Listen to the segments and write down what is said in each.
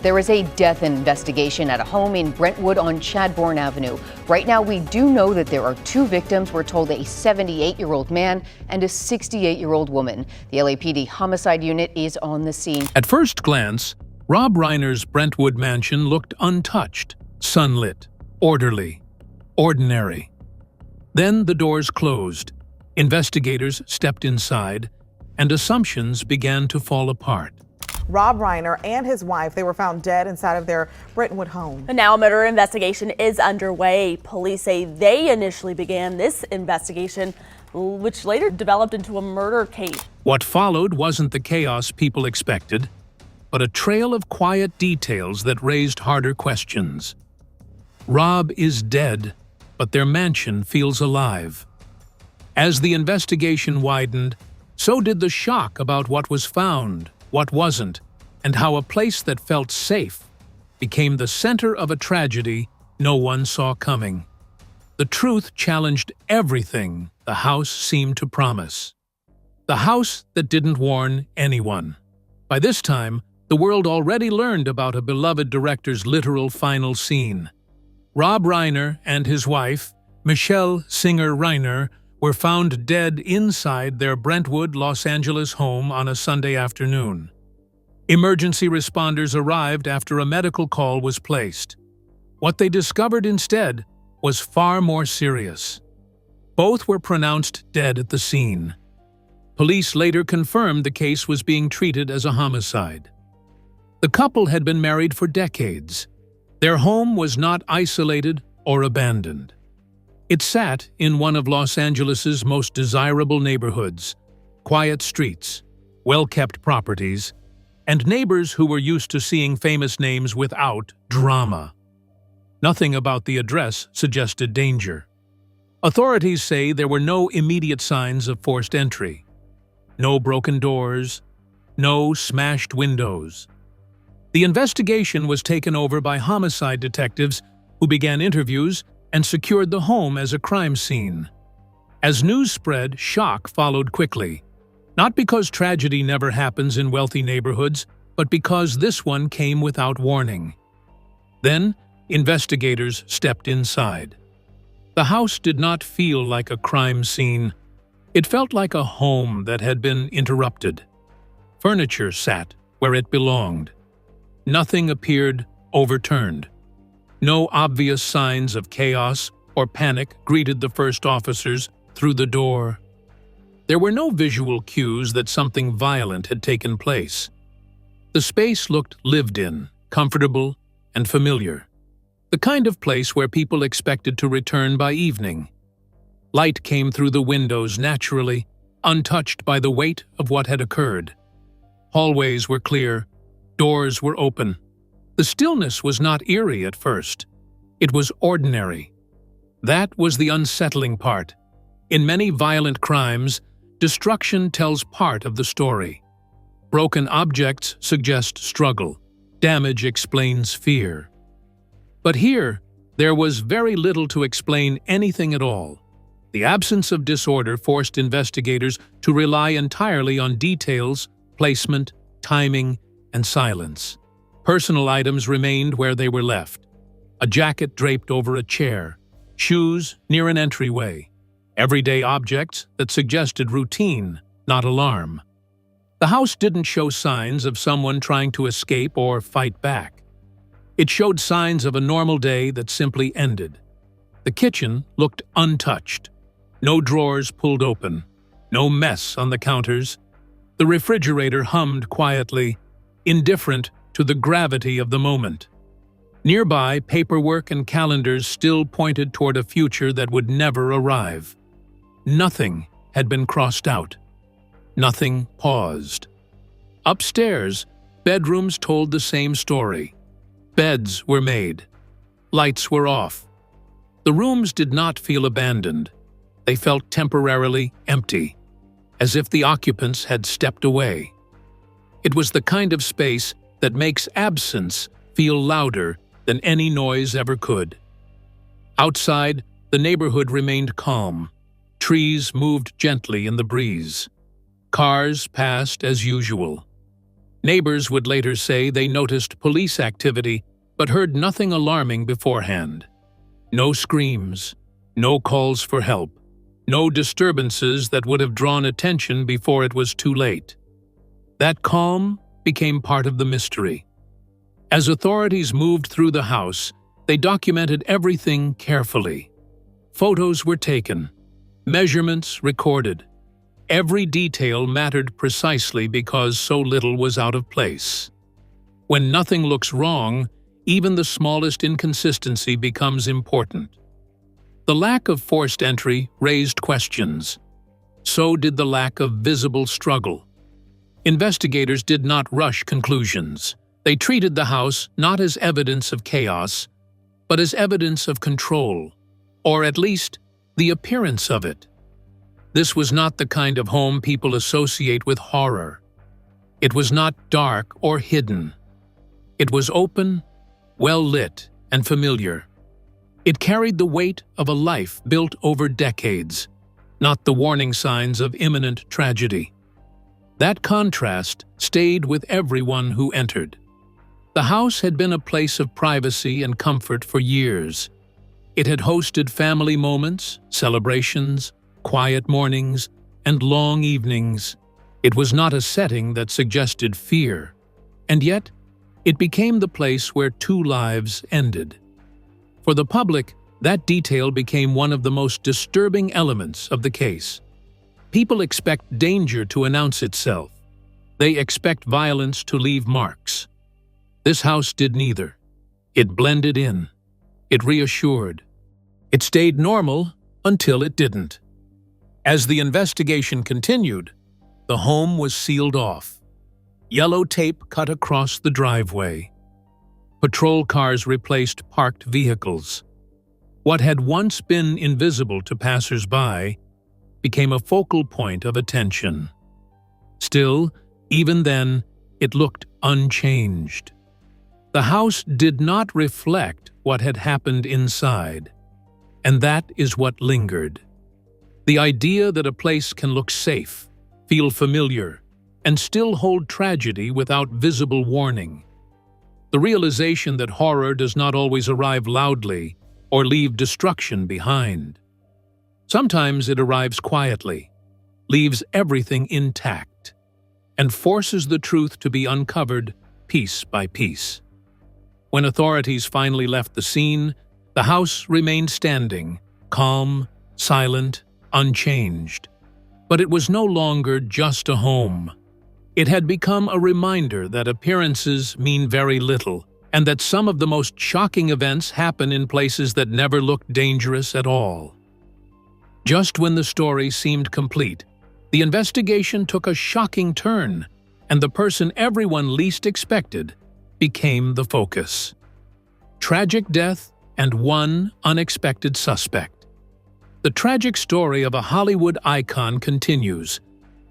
There is a death investigation at a home in Brentwood on Chadbourne Avenue. Right now, we do know that there are two victims. We're told a 78-year-old man and a 68-year-old woman. The LAPD homicide unit is on the scene. At first glance, Rob Reiner's Brentwood mansion looked untouched, sunlit, orderly, ordinary. Then the doors closed. Investigators stepped inside, and assumptions began to fall apart. Rob Reiner and his wife, they were found dead inside of their Brentwood home. And now a murder investigation is underway. Police say they initially began this investigation, which later developed into a murder case. What followed wasn't the chaos people expected, but a trail of quiet details that raised harder questions. Rob is dead, but their mansion feels alive. As the investigation widened, so did the shock about what was found, what wasn't, and how a place that felt safe became the center of a tragedy no one saw coming. The truth challenged everything the house seemed to promise. The house that didn't warn anyone. By this time, the world already learned about a beloved director's literal final scene. Rob Reiner and his wife, Michelle Singer Reiner, were found dead inside their Brentwood, Los Angeles home on a Sunday afternoon. Emergency responders arrived after a medical call was placed. What they discovered instead was far more serious. Both were pronounced dead at the scene. Police later confirmed the case was being treated as a homicide. The couple had been married for decades. Their home was not isolated or abandoned. It sat in one of Los Angeles's most desirable neighborhoods, quiet streets, well-kept properties, and neighbors who were used to seeing famous names without drama. Nothing about the address suggested danger. Authorities say there were no immediate signs of forced entry. No broken doors, no smashed windows. The investigation was taken over by homicide detectives who began interviews and secured the home as a crime scene. As news spread, shock followed quickly. Not because tragedy never happens in wealthy neighborhoods, but because this one came without warning. Then, investigators stepped inside. The house did not feel like a crime scene. It felt like a home that had been interrupted. Furniture sat where it belonged. Nothing appeared overturned. No obvious signs of chaos or panic greeted the first officers through the door. There were no visual cues that something violent had taken place. The space looked lived in, comfortable, and familiar. The kind of place where people expected to return by evening. Light came through the windows naturally, untouched by the weight of what had occurred. Hallways were clear, doors were open. The stillness was not eerie at first. It was ordinary. That was the unsettling part. In many violent crimes, destruction tells part of the story. Broken objects suggest struggle. Damage explains fear. But here, there was very little to explain anything at all. The absence of disorder forced investigators to rely entirely on details, placement, timing, and silence. Personal items remained where they were left. A jacket draped over a chair, shoes near an entryway, everyday objects that suggested routine, not alarm. The house didn't show signs of someone trying to escape or fight back. It showed signs of a normal day that simply ended. The kitchen looked untouched. No drawers pulled open, no mess on the counters. The refrigerator hummed quietly, indifferent to the gravity of the moment. Nearby, paperwork and calendars still pointed toward a future that would never arrive. Nothing had been crossed out. Nothing paused. Upstairs, bedrooms told the same story. Beds were made. Lights were off. The rooms did not feel abandoned. They felt temporarily empty, as if the occupants had stepped away. It was the kind of space that makes absence feel louder than any noise ever could. Outside, the neighborhood remained calm. Trees moved gently in the breeze. Cars passed as usual. Neighbors would later say they noticed police activity but heard nothing alarming beforehand. No screams, no calls for help, no disturbances that would have drawn attention before it was too late. That calm became part of the mystery. As authorities moved through the house, they documented everything carefully. Photos were taken, measurements recorded. Every detail mattered precisely because so little was out of place. When nothing looks wrong, even the smallest inconsistency becomes important. The lack of forced entry raised questions. So did the lack of visible struggle. Investigators did not rush conclusions. They treated the house not as evidence of chaos, but as evidence of control, or at least the appearance of it. This was not the kind of home people associate with horror. It was not dark or hidden. It was open, well-lit, and familiar. It carried the weight of a life built over decades, not the warning signs of imminent tragedy. That contrast stayed with everyone who entered. The house had been a place of privacy and comfort for years. It had hosted family moments, celebrations, quiet mornings, and long evenings. It was not a setting that suggested fear, and yet it became the place where two lives ended. For the public, that detail became one of the most disturbing elements of the case. People expect danger to announce itself. They expect violence to leave marks. This house did neither. It blended in. It reassured. It stayed normal until it didn't. As the investigation continued, the home was sealed off. Yellow tape cut across the driveway. Patrol cars replaced parked vehicles. What had once been invisible to passers-by became a focal point of attention. Still, even then, it looked unchanged. The house did not reflect what had happened inside, and that is what lingered. The idea that a place can look safe, feel familiar, and still hold tragedy without visible warning. The realization that horror does not always arrive loudly or leave destruction behind. Sometimes it arrives quietly, leaves everything intact, and forces the truth to be uncovered piece by piece. When authorities finally left the scene, the house remained standing, calm, silent, unchanged. But it was no longer just a home. It had become a reminder that appearances mean very little, and that some of the most shocking events happen in places that never looked dangerous at all. Just when the story seemed complete, the investigation took a shocking turn, and the person everyone least expected became the focus. Tragic death and one unexpected suspect. The tragic story of a Hollywood icon continues,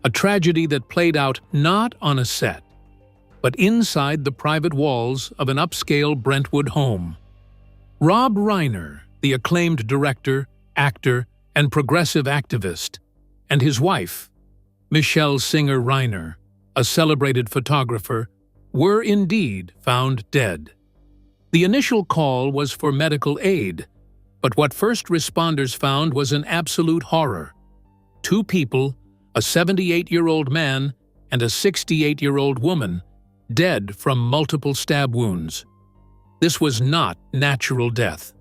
a tragedy that played out not on a set, but inside the private walls of an upscale Brentwood home. Rob Reiner, the acclaimed director, actor, and progressive activist, and his wife, Michelle Singer Reiner, a celebrated photographer, were indeed found dead. The initial call was for medical aid, but what first responders found was an absolute horror. Two people, a 78-year-old man and a 68-year-old woman, dead from multiple stab wounds. This was not natural death.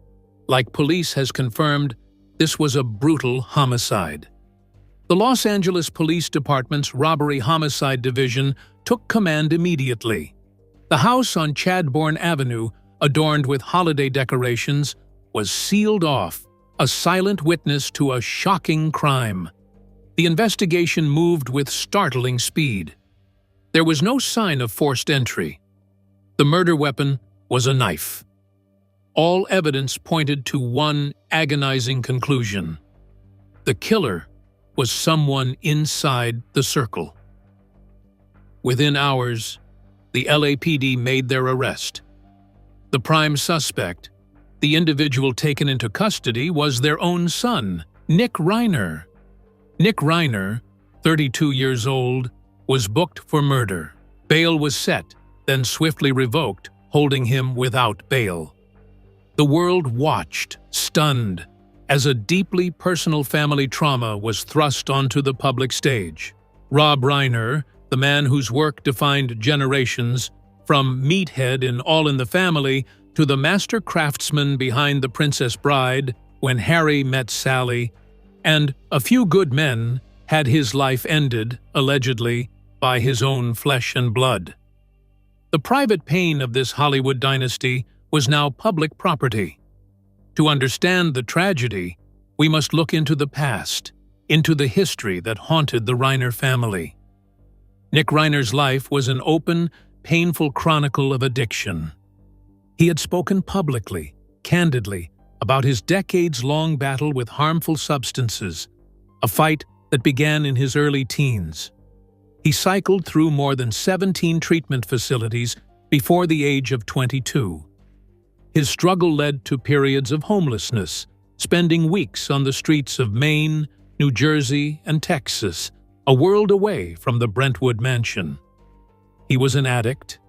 Like police has confirmed, this was a brutal homicide. The Los Angeles Police Department's Robbery Homicide Division took command immediately. The house on Chadbourne Avenue, adorned with holiday decorations, was sealed off, a silent witness to a shocking crime. The investigation moved with startling speed. There was no sign of forced entry. The murder weapon was a knife. All evidence pointed to one agonizing conclusion. The killer was someone inside the circle. Within hours, the LAPD made their arrest. The prime suspect, the individual taken into custody, was their own son, Nick Reiner. Nick Reiner, 32 years old, was booked for murder. Bail was set, then swiftly revoked, holding him without bail. The world watched, stunned, as a deeply personal family trauma was thrust onto the public stage. Rob Reiner, the man whose work defined generations, from meathead in All in the Family to the master craftsman behind The Princess Bride, When Harry Met Sally, and A Few Good Men, had his life ended, allegedly, by his own flesh and blood. The private pain of this Hollywood dynasty was now public property. To understand the tragedy, we must look into the past, into the history that haunted the Reiner family. Nick Reiner's life was an open, painful chronicle of addiction. He had spoken publicly, candidly, about his decades-long battle with harmful substances, a fight that began in his early teens. He cycled through more than 17 treatment facilities before the age of 22. His struggle led to periods of homelessness, spending weeks on the streets of Maine, New Jersey, and Texas, a world away from the Brentwood mansion. He was an addict,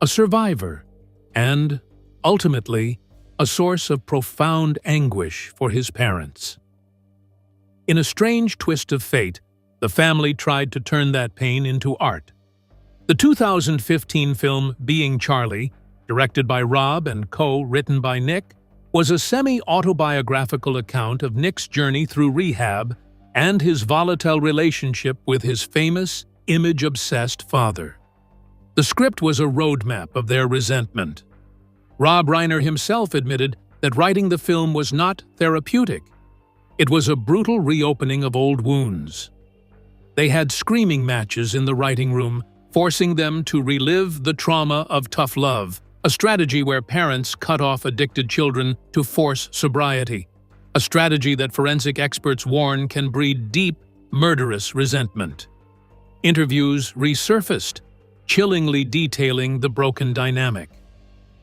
a survivor, and, ultimately, a source of profound anguish for his parents. In a strange twist of fate, the family tried to turn that pain into art. The 2015 film Being Charlie, directed by Rob and co-written by Nick, was a semi-autobiographical account of Nick's journey through rehab and his volatile relationship with his famous, image-obsessed father. The script was a roadmap of their resentment. Rob Reiner himself admitted that writing the film was not therapeutic. It was a brutal reopening of old wounds. They had screaming matches in the writing room, forcing them to relive the trauma of tough love, a strategy where parents cut off addicted children to force sobriety, a strategy that forensic experts warn can breed deep, murderous resentment. Interviews resurfaced, chillingly detailing the broken dynamic.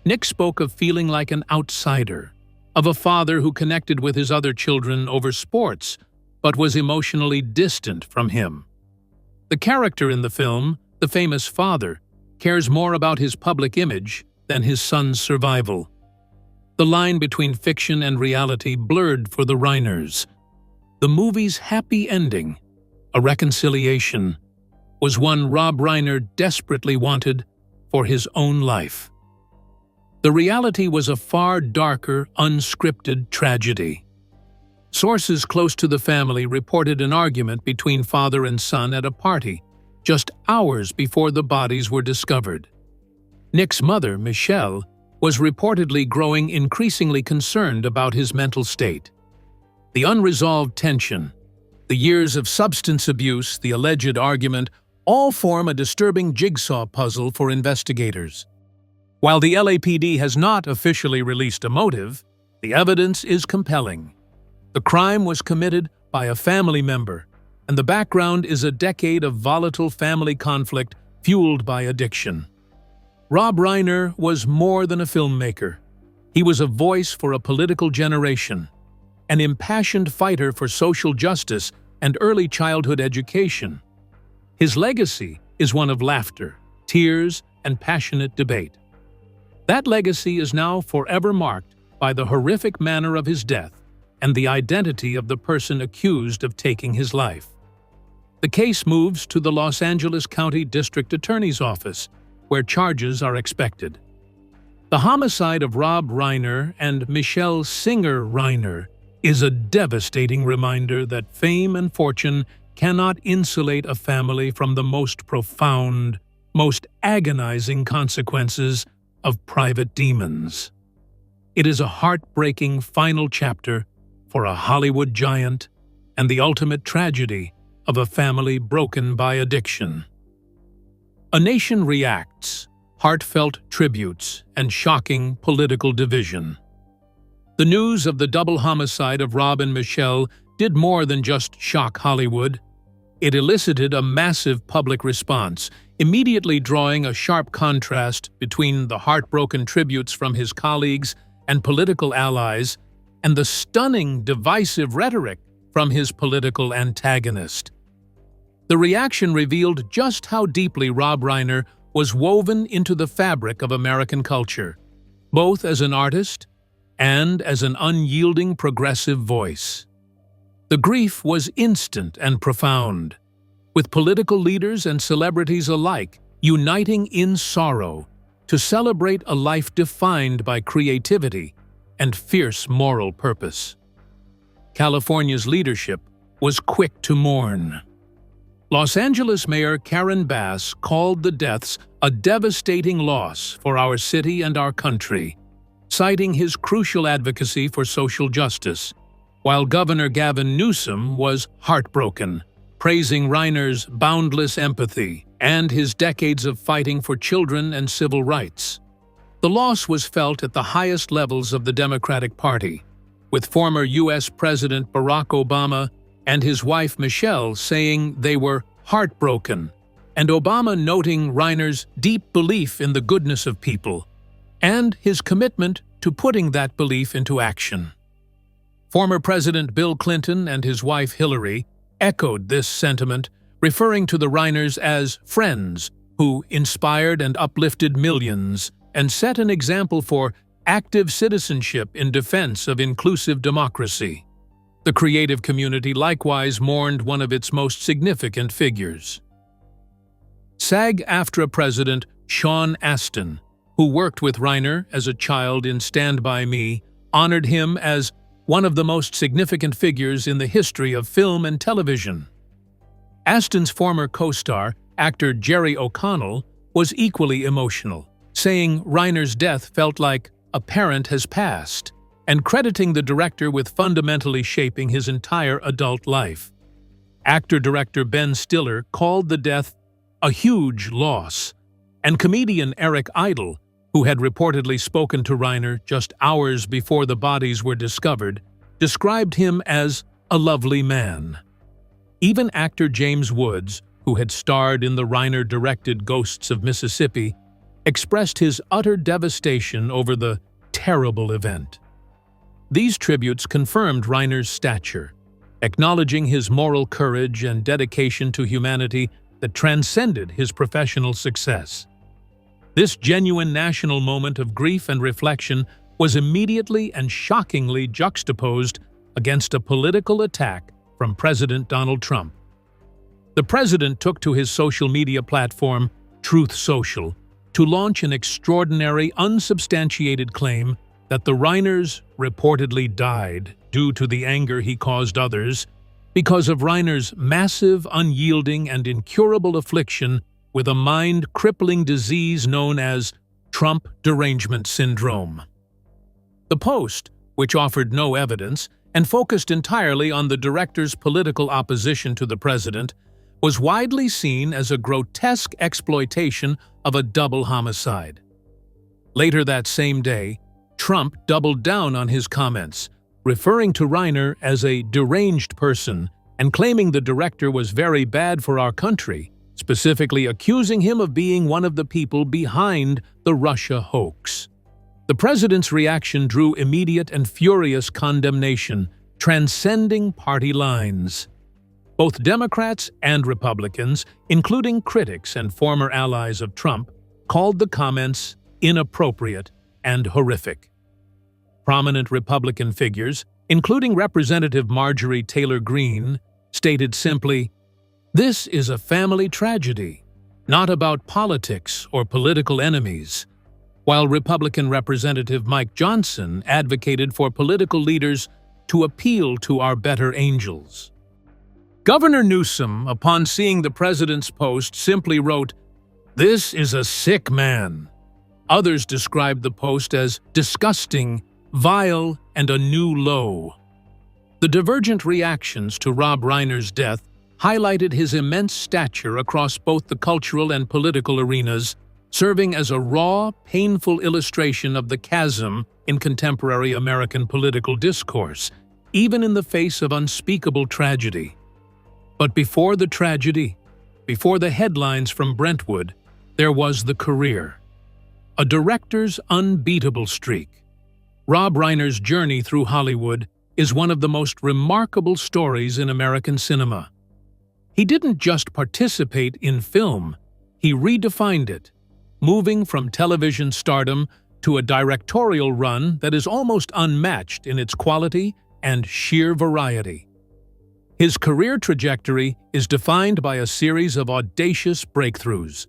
Nick spoke of feeling like an outsider, of a father who connected with his other children over sports, but was emotionally distant from him. The character in the film, the famous father, cares more about his public image than his son's survival. The line between fiction and reality blurred for the Reiners. The movie's happy ending, a reconciliation, was one Rob Reiner desperately wanted for his own life. The reality was a far darker, unscripted tragedy. Sources close to the family reported an argument between father and son at a party, just hours before the bodies were discovered. Nick's mother, Michelle, was reportedly growing increasingly concerned about his mental state. The unresolved tension, the years of substance abuse, the alleged argument, all form a disturbing jigsaw puzzle for investigators. While the LAPD has not officially released a motive, the evidence is compelling. The crime was committed by a family member, and the background is a decade of volatile family conflict fueled by addiction. Rob Reiner was more than a filmmaker. He was a voice for a political generation, an impassioned fighter for social justice and early childhood education. His legacy is one of laughter, tears, and passionate debate. That legacy is now forever marked by the horrific manner of his death and the identity of the person accused of taking his life. The case moves to the Los Angeles County District Attorney's Office, where charges are expected. The homicide of Rob Reiner and Michelle Singer Reiner is a devastating reminder that fame and fortune cannot insulate a family from the most profound, most agonizing consequences of private demons. It is a heartbreaking final chapter for a Hollywood giant and the ultimate tragedy of a family broken by addiction. A nation reacts, heartfelt tributes, and shocking political division. The news of the double homicide of Rob and Michelle did more than just shock Hollywood. It elicited a massive public response, immediately drawing a sharp contrast between the heartbroken tributes from his colleagues and political allies and the stunning, divisive rhetoric from his political antagonist. The reaction revealed just how deeply Rob Reiner was woven into the fabric of American culture, both as an artist and as an unyielding progressive voice. The grief was instant and profound, with political leaders and celebrities alike uniting in sorrow to celebrate a life defined by creativity and fierce moral purpose. California's leadership was quick to mourn. Los Angeles Mayor Karen Bass called the deaths a devastating loss for our city and our country, citing his crucial advocacy for social justice, while Governor Gavin Newsom was heartbroken, praising Reiner's boundless empathy and his decades of fighting for children and civil rights. The loss was felt at the highest levels of the Democratic Party, with former U.S. President Barack Obama and his wife Michelle saying they were heartbroken, and Obama noting Reiner's deep belief in the goodness of people and his commitment to putting that belief into action. Former President Bill Clinton and his wife Hillary echoed this sentiment, referring to the Reiners as friends who inspired and uplifted millions and set an example for active citizenship in defense of inclusive democracy. The creative community likewise mourned one of its most significant figures. SAG-AFTRA President Sean Astin, who worked with Reiner as a child in Stand By Me, honored him as one of the most significant figures in the history of film and television. Astin's former co-star, actor Jerry O'Connell, was equally emotional, saying Reiner's death felt like a parent has passed, and crediting the director with fundamentally shaping his entire adult life. Actor-director Ben Stiller called the death a huge loss, and comedian Eric Idle, who had reportedly spoken to Reiner just hours before the bodies were discovered, described him as a lovely man. Even actor James Woods, who had starred in the Reiner-directed Ghosts of Mississippi, expressed his utter devastation over the terrible event. These tributes confirmed Reiner's stature, acknowledging his moral courage and dedication to humanity that transcended his professional success. This genuine national moment of grief and reflection was immediately and shockingly juxtaposed against a political attack from President Donald Trump. The president took to his social media platform, Truth Social, to launch an extraordinary, unsubstantiated claim that the Reiners reportedly died due to the anger he caused others because of Reiner's massive, unyielding, and incurable affliction with a mind-crippling disease known as Trump derangement syndrome. The post, which offered no evidence and focused entirely on the director's political opposition to the president, was widely seen as a grotesque exploitation of a double homicide. Later that same day, Trump doubled down on his comments, referring to Reiner as a deranged person and claiming the director was very bad for our country, specifically accusing him of being one of the people behind the Russia hoax. The president's reaction drew immediate and furious condemnation, transcending party lines. Both Democrats and Republicans, including critics and former allies of Trump, called the comments inappropriate and horrific. Prominent Republican figures, including Representative Marjorie Taylor Greene, stated simply, "This is a family tragedy, not about politics or political enemies," while Republican Representative Mike Johnson advocated for political leaders to appeal to our better angels. Governor Newsom, upon seeing the president's post, simply wrote, "This is a sick man." Others described the post as disgusting, vile, and a new low. The divergent reactions to Rob Reiner's death highlighted his immense stature across both the cultural and political arenas, serving as a raw, painful illustration of the chasm in contemporary American political discourse, even in the face of unspeakable tragedy. But before the tragedy, before the headlines from Brentwood, there was the career. A director's unbeatable streak. Rob Reiner's journey through Hollywood is one of the most remarkable stories in American cinema. He didn't just participate in film, he redefined it, moving from television stardom to a directorial run that is almost unmatched in its quality and sheer variety. His career trajectory is defined by a series of audacious breakthroughs,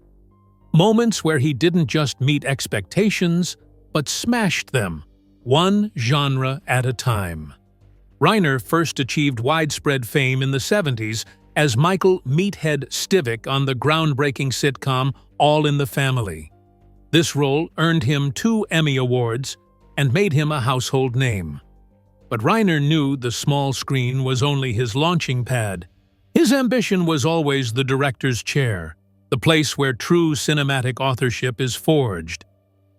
moments where he didn't just meet expectations, but smashed them, one genre at a time. Reiner first achieved widespread fame in the 70s as Michael "Meathead" Stivic on the groundbreaking sitcom All in the Family. This role earned him 2 Emmy Awards and made him a household name. But Reiner knew the small screen was only his launching pad. His ambition was always the director's chair, the place where true cinematic authorship is forged.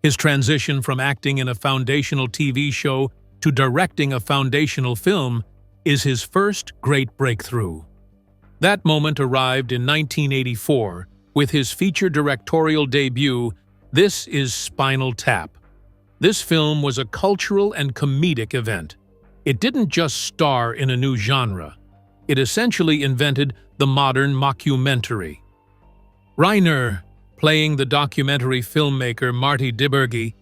His transition from acting in a foundational TV show to directing a foundational film is his first great breakthrough. That moment arrived in 1984 with his feature directorial debut, This is Spinal Tap. This film was a cultural and comedic event. It didn't just star in a new genre. It essentially invented the modern mockumentary. Reiner, playing the documentary filmmaker Marty Dibergi,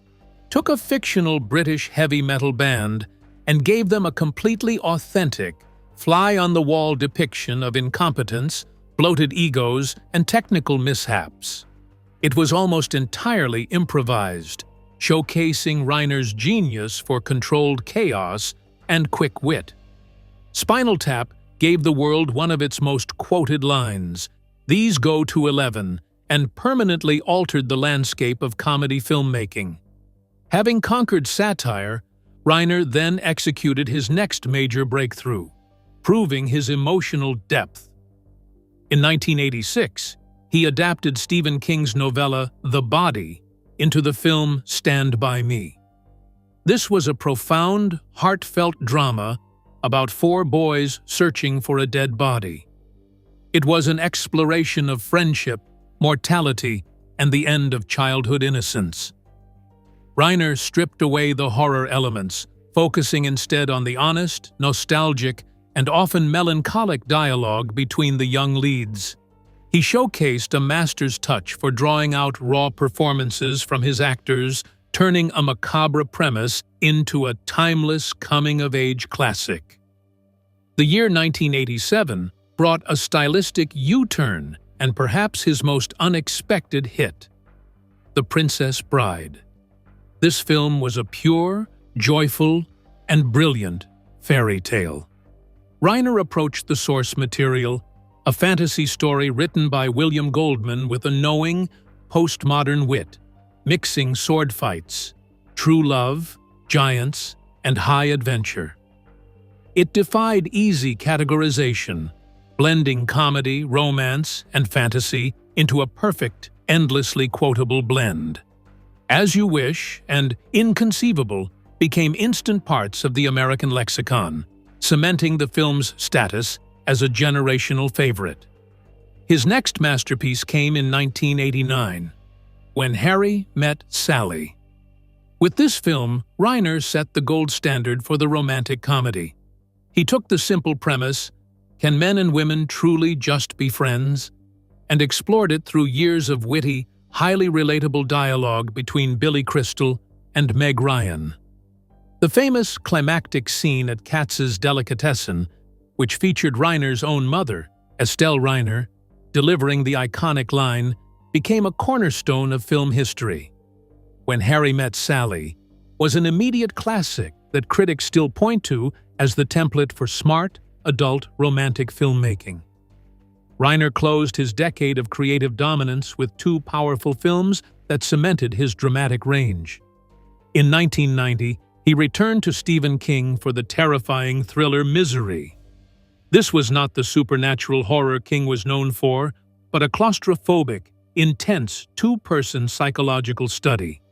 took a fictional British heavy metal band and gave them a completely authentic, fly-on-the-wall depiction of incompetence, bloated egos, and technical mishaps. It was almost entirely improvised, showcasing Reiner's genius for controlled chaos and quick wit. Spinal Tap gave the world one of its most quoted lines, "These go to 11, and permanently altered the landscape of comedy filmmaking. Having conquered satire, Reiner then executed his next major breakthrough, proving his emotional depth. In 1986, he adapted Stephen King's novella The Body into the film Stand By Me. This was a profound, heartfelt drama about 4 boys searching for a dead body. It was an exploration of friendship, mortality, and the end of childhood innocence. Reiner stripped away the horror elements, focusing instead on the honest, nostalgic, and often melancholic dialogue between the young leads. He showcased a master's touch for drawing out raw performances from his actors, turning a macabre premise into a timeless coming-of-age classic. The year 1987 brought a stylistic U-turn and perhaps his most unexpected hit, The Princess Bride. This film was a pure, joyful, and brilliant fairy tale. Reiner approached the source material, a fantasy story written by William Goldman with a knowing, postmodern wit, mixing sword fights, true love, giants, and high adventure. It defied easy categorization, blending comedy, romance, and fantasy into a perfect, endlessly quotable blend. As You Wish and Inconceivable became instant parts of the American lexicon, cementing the film's status as a generational favorite. His next masterpiece came in 1989, When Harry Met Sally. With this film, Reiner set the gold standard for the romantic comedy. He took the simple premise, "Can men and women truly just be friends?" and explored it through years of witty, highly relatable dialogue between Billy Crystal and Meg Ryan. The famous climactic scene at Katz's Delicatessen, which featured Reiner's own mother, Estelle Reiner, delivering the iconic line, became a cornerstone of film history. When Harry Met Sally was an immediate classic that critics still point to as the template for smart, adult romantic filmmaking. Reiner closed his decade of creative dominance with 2 powerful films that cemented his dramatic range. In 1990, he returned to Stephen King for the terrifying thriller Misery. This was not the supernatural horror King was known for, but a claustrophobic, intense, 2-person psychological study.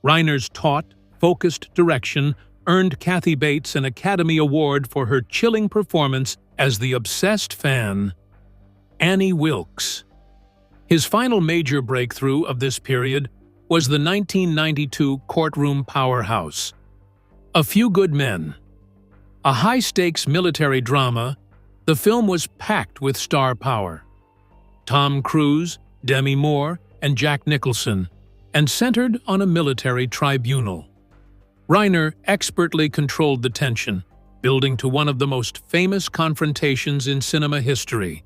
Reiner's taut, focused direction earned Kathy Bates an Academy Award for her chilling performance as the obsessed fan, Annie Wilkes. His final major breakthrough of this period was the 1992 courtroom powerhouse, A Few Good Men. A high-stakes military drama, the film was packed with star power. Tom Cruise, Demi Moore, and Jack Nicholson, and centered on a military tribunal. Reiner expertly controlled the tension, building to one of the most famous confrontations in cinema history,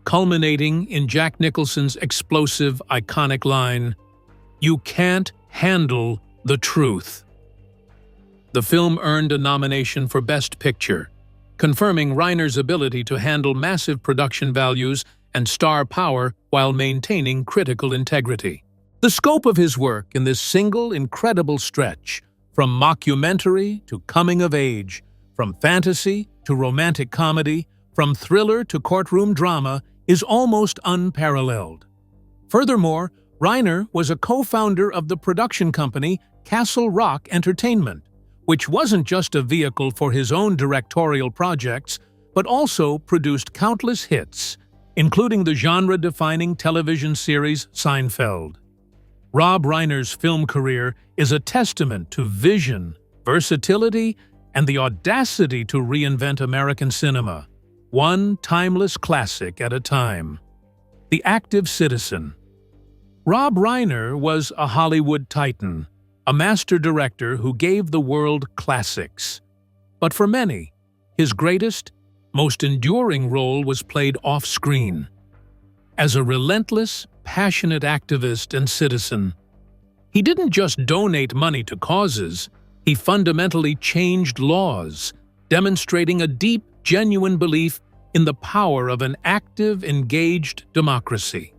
culminating in Jack Nicholson's explosive, iconic line, "You can't handle the truth." The film earned a nomination for Best Picture, confirming Reiner's ability to handle massive production values and star power while maintaining critical integrity. The scope of his work in this single incredible stretch, from mockumentary to coming of age, from fantasy to romantic comedy, from thriller to courtroom drama, is almost unparalleled. Furthermore, Reiner was a co-founder of the production company Castle Rock Entertainment, which wasn't just a vehicle for his own directorial projects, but also produced countless hits, including the genre-defining television series Seinfeld. Rob Reiner's film career is a testament to vision, versatility, and the audacity to reinvent American cinema, one timeless classic at a time. The Active Citizen. Rob Reiner was a Hollywood titan, a master director who gave the world classics. But for many, his greatest, most enduring role was played off-screen. As a relentless, passionate activist and citizen, he didn't just donate money to causes, he fundamentally changed laws, demonstrating a deep, genuine belief in the power of an active, engaged democracy.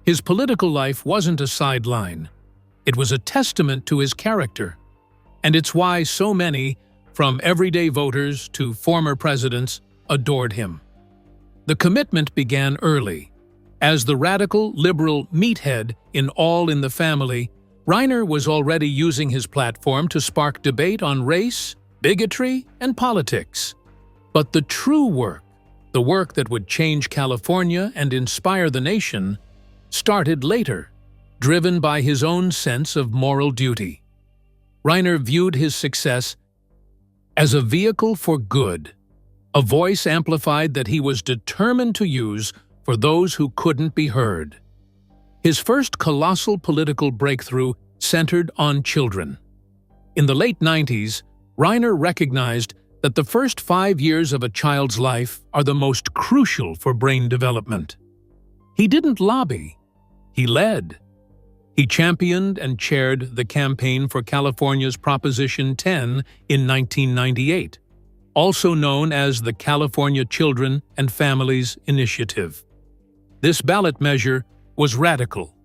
His political life wasn't a sideline. It was a testament to his character. And it's why so many, from everyday voters to former presidents, adored him. The commitment began early. As the radical, liberal meathead in All in the Family, Reiner was already using his platform to spark debate on race, bigotry, and politics. But the true work, the work that would change California and inspire the nation, started later, driven by his own sense of moral duty. Reiner viewed his success as a vehicle for good, a voice amplified that he was determined to use for those who couldn't be heard. His first colossal political breakthrough centered on children. In the late 90s, Reiner recognized that the first 5 years of a child's life are the most crucial for brain development. He didn't lobby, he led. He championed and chaired the campaign for California's Proposition 10 in 1998, also known as the California Children and Families Initiative. This ballot measure was radical.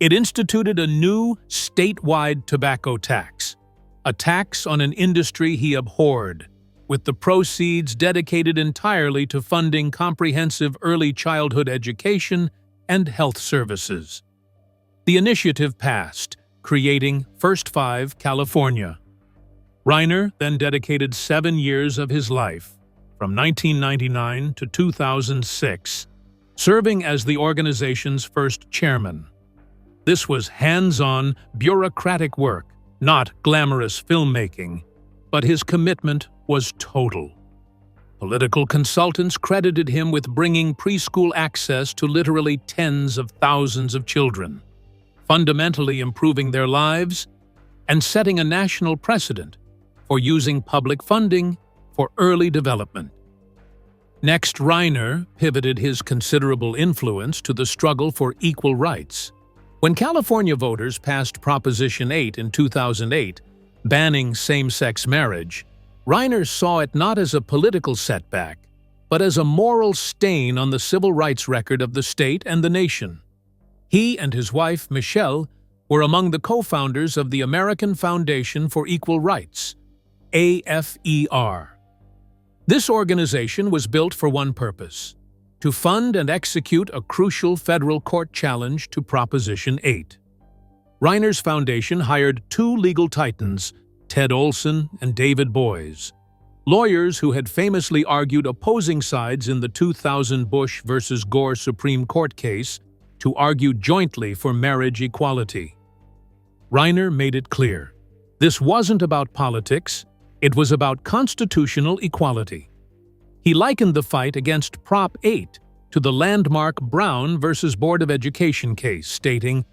It instituted a new statewide tobacco tax, a tax on an industry he abhorred, with the proceeds dedicated entirely to funding comprehensive early childhood education and health services. The initiative passed, creating First Five California. Reiner then dedicated 7 years of his life, from 1999 to 2006, serving as the organization's first chairman. This was hands-on, bureaucratic work, not glamorous filmmaking, but his commitment was total. Political consultants credited him with bringing preschool access to literally tens of thousands of children, fundamentally improving their lives and setting a national precedent for using public funding for early development. Next, Reiner pivoted his considerable influence to the struggle for equal rights. When California voters passed Proposition 8 in 2008, banning same-sex marriage, Reiner saw it not as a political setback, but as a moral stain on the civil rights record of the state and the nation. He and his wife, Michelle, were among the co-founders of the American Foundation for Equal Rights, AFER. This organization was built for one purpose: to fund and execute a crucial federal court challenge to Proposition 8. Reiner's foundation hired 2 legal titans, Ted Olson and David Boies, lawyers who had famously argued opposing sides in the 2000 Bush versus Gore Supreme Court case to argue jointly for marriage equality. Reiner made it clear, this wasn't about politics, it was about constitutional equality. He likened the fight against Prop 8 to the landmark Brown versus Board of Education case, stating,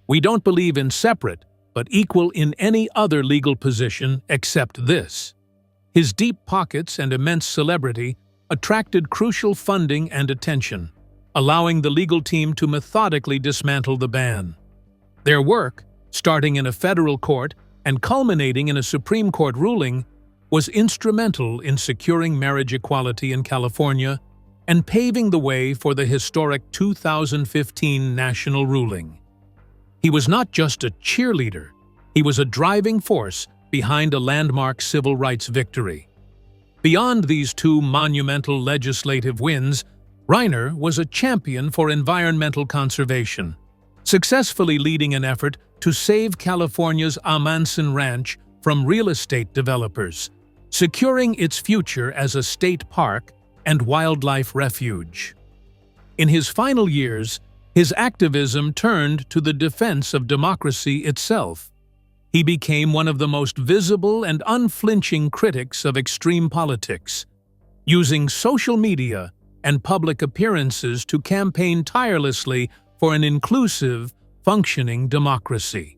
We don't believe in separate, but equal in any other legal position except this. His deep pockets and immense celebrity attracted crucial funding and attention, allowing the legal team to methodically dismantle the ban. Their work, starting in a federal court and culminating in a Supreme Court ruling, was instrumental in securing marriage equality in California and paving the way for the historic 2015 national ruling. He was not just a cheerleader, he was a driving force behind a landmark civil rights victory. Beyond these two monumental legislative wins, Reiner was a champion for environmental conservation, successfully leading an effort to save California's Amanson Ranch from real estate developers, securing its future as a state park and wildlife refuge. In his final years, his activism turned to the defense of democracy itself. He became one of the most visible and unflinching critics of extreme politics, using social media and public appearances to campaign tirelessly for an inclusive, functioning democracy.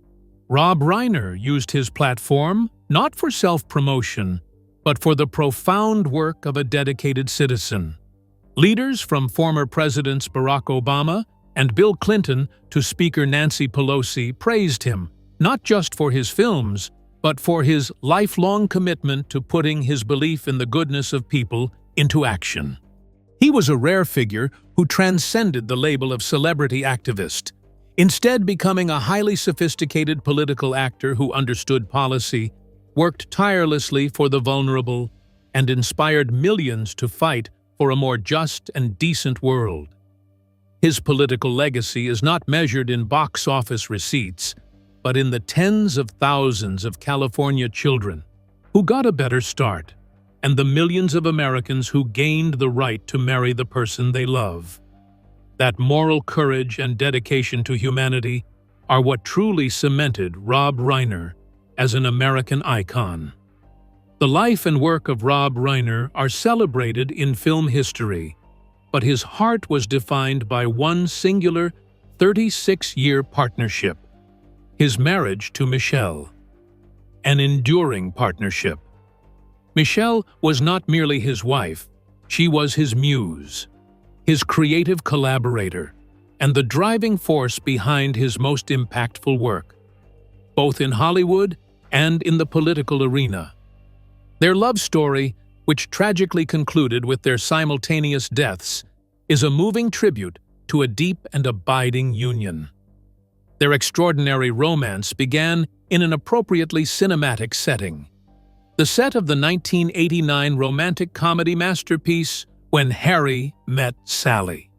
Rob Reiner used his platform not for self-promotion, but for the profound work of a dedicated citizen. Leaders from former Presidents Barack Obama and Bill Clinton to Speaker Nancy Pelosi praised him, not just for his films, but for his lifelong commitment to putting his belief in the goodness of people into action. He was a rare figure who transcended the label of celebrity activist, instead becoming a highly sophisticated political actor who understood policy, worked tirelessly for the vulnerable, and inspired millions to fight for a more just and decent world. His political legacy is not measured in box office receipts, but in the tens of thousands of California children who got a better start, and the millions of Americans who gained the right to marry the person they love. That moral courage and dedication to humanity are what truly cemented Rob Reiner as an American icon. The life and work of Rob Reiner are celebrated in film history, but his heart was defined by one singular 36-year partnership: his marriage to Michelle. An enduring partnership. Michelle was not merely his wife, she was his muse, his creative collaborator, and the driving force behind his most impactful work, both in Hollywood and in the political arena. Their love story, which tragically concluded with their simultaneous deaths, is a moving tribute to a deep and abiding union. Their extraordinary romance began in an appropriately cinematic setting, the set of the 1989 romantic comedy masterpiece When Harry Met Sally.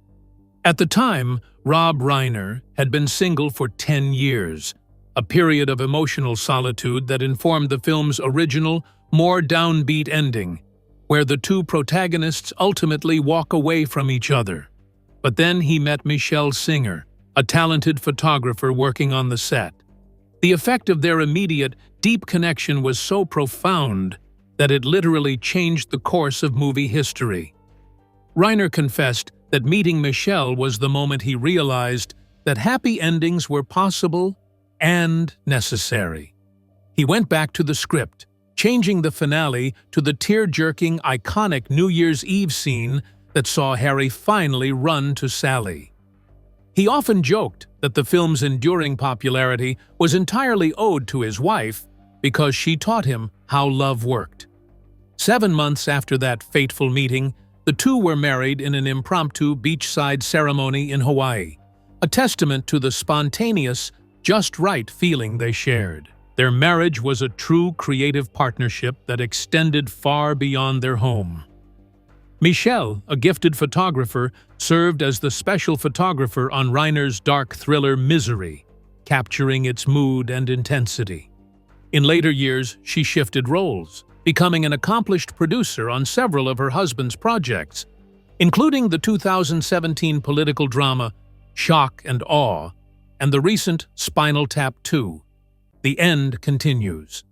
At the time, Rob Reiner had been single for 10 years, a period of emotional solitude that informed the film's original, more downbeat ending, where the two protagonists ultimately walk away from each other. But then he met Michelle Singer, a talented photographer working on the set. The effect of their immediate, deep connection was so profound that it literally changed the course of movie history. Reiner confessed that meeting Michelle was the moment he realized that happy endings were possible and necessary. He went back to the script, changing the finale to the tear-jerking, iconic New Year's Eve scene that saw Harry finally run to Sally. He often joked that the film's enduring popularity was entirely owed to his wife because she taught him how love worked. 7 months after that fateful meeting, the two were married in an impromptu beachside ceremony in Hawaii, a testament to the spontaneous, just right feeling they shared. Their marriage was a true creative partnership that extended far beyond their home. Michelle, a gifted photographer, served as the special photographer on Reiner's dark thriller Misery, capturing its mood and intensity. In later years, she shifted roles, becoming an accomplished producer on several of her husband's projects, including the 2017 political drama Shock and Awe and the recent Spinal Tap 2. The End Continues.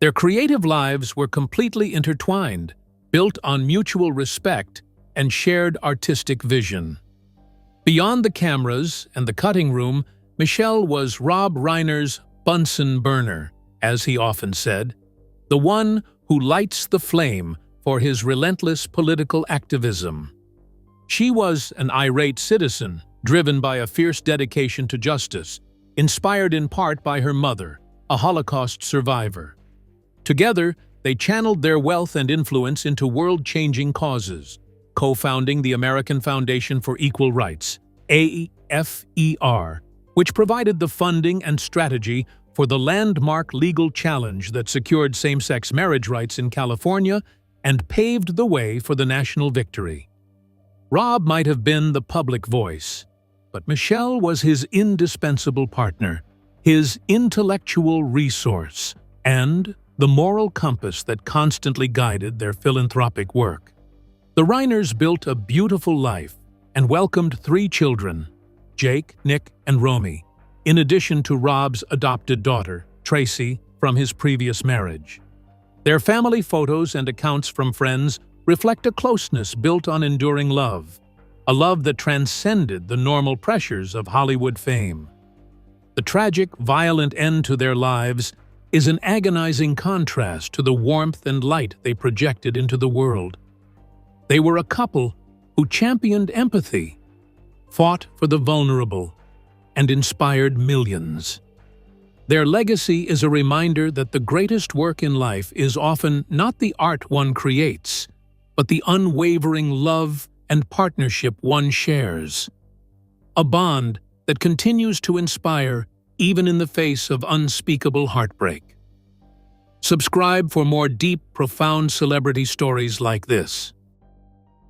Their creative lives were completely intertwined, built on mutual respect and shared artistic vision. Beyond the cameras and the cutting room, Michelle was Rob Reiner's Bunsen burner, as he often said, the one who lights the flame for his relentless political activism. She was an irate citizen, driven by a fierce dedication to justice, inspired in part by her mother, a Holocaust survivor. Together, they channeled their wealth and influence into world-changing causes, co-founding the American Foundation for Equal Rights, AFER, which provided the funding and strategy for the landmark legal challenge that secured same-sex marriage rights in California and paved the way for the national victory. Rob might have been the public voice, but Michelle was his indispensable partner, his intellectual resource, and the moral compass that constantly guided their philanthropic work. The Reiners built a beautiful life and welcomed 3 children, Jake, Nick, and Romy, in addition to Rob's adopted daughter, Tracy, from his previous marriage. Their family photos and accounts from friends reflect a closeness built on enduring love, a love that transcended the normal pressures of Hollywood fame. The tragic, violent end to their lives is an agonizing contrast to the warmth and light they projected into the world. They were a couple who championed empathy, fought for the vulnerable, and inspired millions. Their legacy is a reminder that the greatest work in life is often not the art one creates, but the unwavering love and partnership one shares. A bond that continues to inspire even in the face of unspeakable heartbreak. Subscribe for more deep, profound celebrity stories like this.